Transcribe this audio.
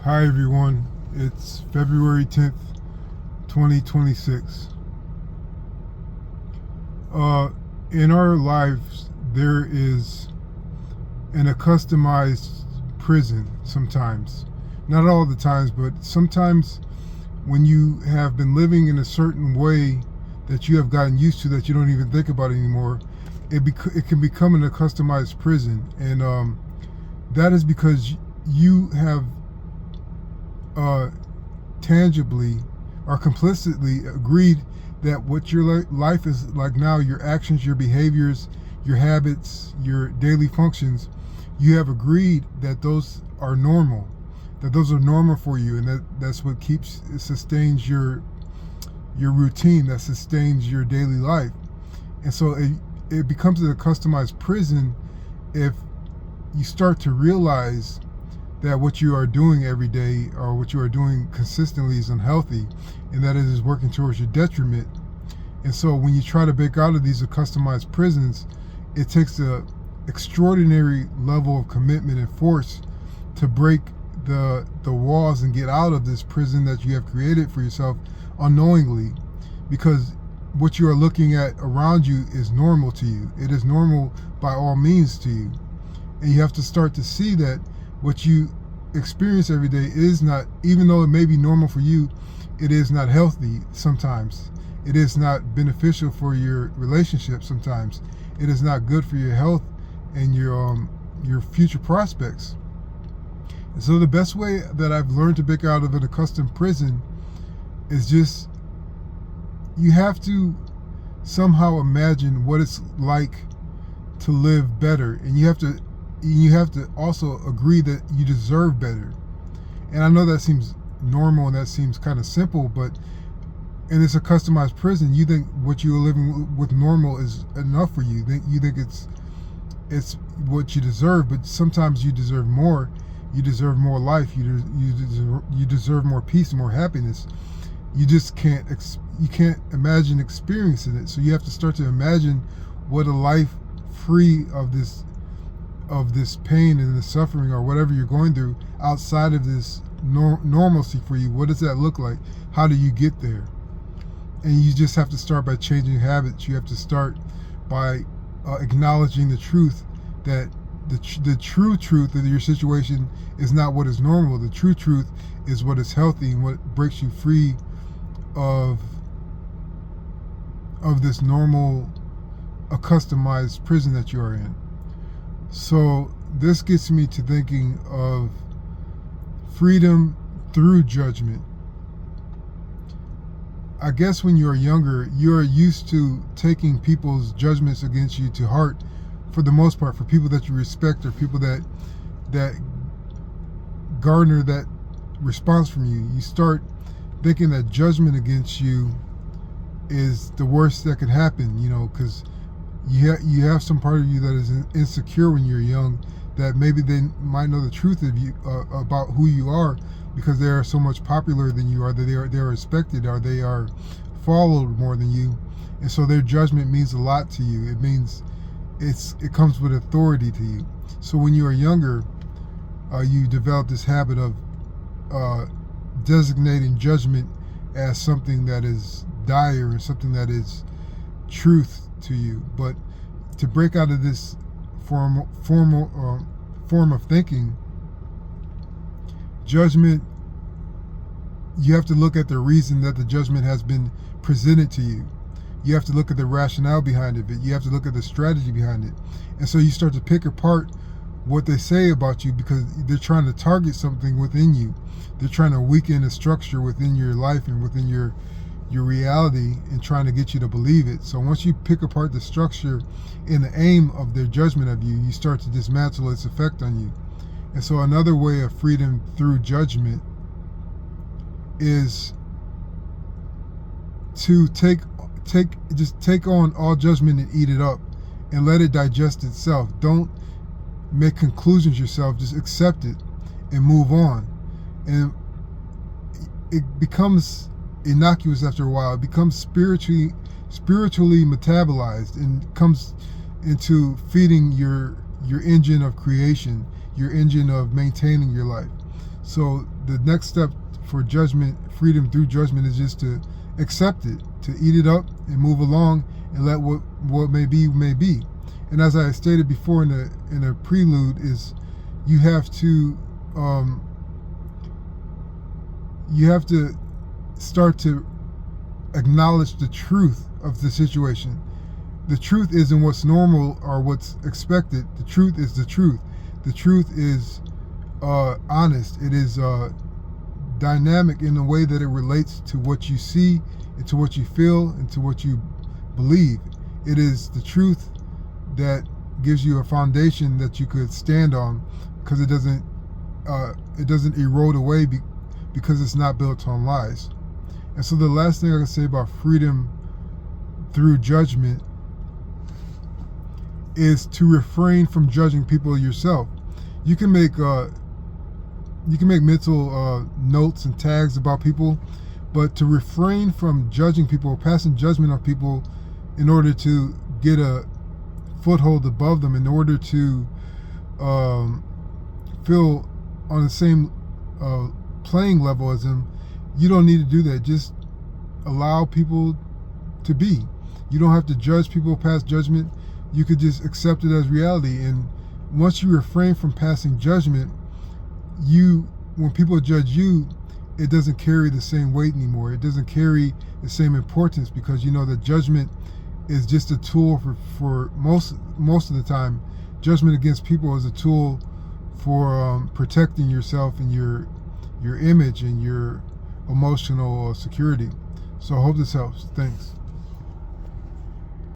Hi everyone, it's February 10th, 2026. In our lives, there is a customized prison sometimes. Not all the times, but sometimes when you have been living in a certain way that you have gotten used to that you don't even think about anymore, it can become a customized prison. And that is because you have tangibly or complicitly agreed that what your life is like now, your actions, your behaviors, your habits, your daily functions, you have agreed that those are normal, for you, and that's what sustains your routine, that sustains your daily life. And so it becomes a customized prison if you start to realize that what you are doing every day or what you are doing consistently is unhealthy, and that it is working towards your detriment. And so when you try to break out of these customized prisons, it takes an extraordinary level of commitment and force to break the walls and get out of this prison that you have created for yourself unknowingly, because what you are looking at around you is normal to you. It is normal by all means to you. And you have to start to see that what you experience every day is not, even though it may be normal for you, it is not healthy sometimes. It is not beneficial for your relationship sometimes. It is not good for your health and your future prospects. And so the best way that I've learned to break out of an accustomed prison is just, you have to somehow imagine what it's like to live better, and you have to also agree that you deserve better. And I know that seems normal and that seems kind of simple, but and it's a customized prison. You think what you are living with normal is enough for you. You think it's what you deserve, but sometimes you deserve more. You deserve more life. You deserve more peace, more happiness. You just can't imagine experiencing it. So you have to start to imagine what a life free of this pain and the suffering or whatever you're going through outside of this normalcy for you. What does that look like? How do you get there? And you just have to start by changing habits. You have to start by acknowledging the truth that the true truth of your situation is not what is normal. The true truth is what is healthy and what breaks you free of this normal, customized prison that you are in. So this gets me to thinking of freedom through judgment. I guess when you're younger, you're used to taking people's judgments against you to heart, for the most part, for people that you respect or people that garner that response from you. You start thinking that judgment against you is the worst that could happen, because you have some part of you that is insecure when you're young, that maybe they might know the truth of you, about who you are, because they are so much popular than you are, that they are respected, or they are followed more than you, and so their judgment means a lot to you. It means it comes with authority to you. So when you are younger, you develop this habit of designating judgment as something that is dire and something that is truth to you. But to break out of this form of thinking, judgment, you have to look at the reason that the judgment has been presented to you. You have to look at the rationale behind it. You have to look at the strategy behind it. And so you start to pick apart what they say about you, because they're trying to target something within you. They're trying to weaken a structure within your life and within your reality, and trying to get you to believe it. So once you pick apart the structure and the aim of their judgment of you, you start to dismantle its effect on you. And so another way of freedom through judgment is to take on all judgment and eat it up and let it digest itself. Don't make conclusions yourself. Just accept it and move on. And it becomes innocuous after a while. It becomes spiritually metabolized and comes into feeding your engine of creation, your engine of maintaining your life. So the next step for judgment, freedom through judgment, is just to accept it, to eat it up and move along and let what may be may be. And as I stated before in a prelude, is you have to start to acknowledge the truth of the situation. The truth isn't what's normal or what's expected. The truth is the truth. The truth is honest. It is dynamic in the way that it relates to what you see and to what you feel and to what you believe. It is the truth that gives you a foundation that you could stand on, because it doesn't erode away because it's not built on lies. And so the last thing I can say about freedom through judgment is to refrain from judging people yourself. You can make mental notes and tags about people, but to refrain from judging people or passing judgment on people in order to get a foothold above them, in order to feel on the same playing level as them, you don't need to do that. Just allow people to be. You don't have to judge people, pass judgment. You could just accept it as reality. And once you refrain from passing judgment, when people judge you, it doesn't carry the same weight anymore. It doesn't carry the same importance, because you know that judgment is just a tool for most of the time. Judgment against people is a tool for protecting yourself and your image and your emotional security. So I hope this helps. Thanks.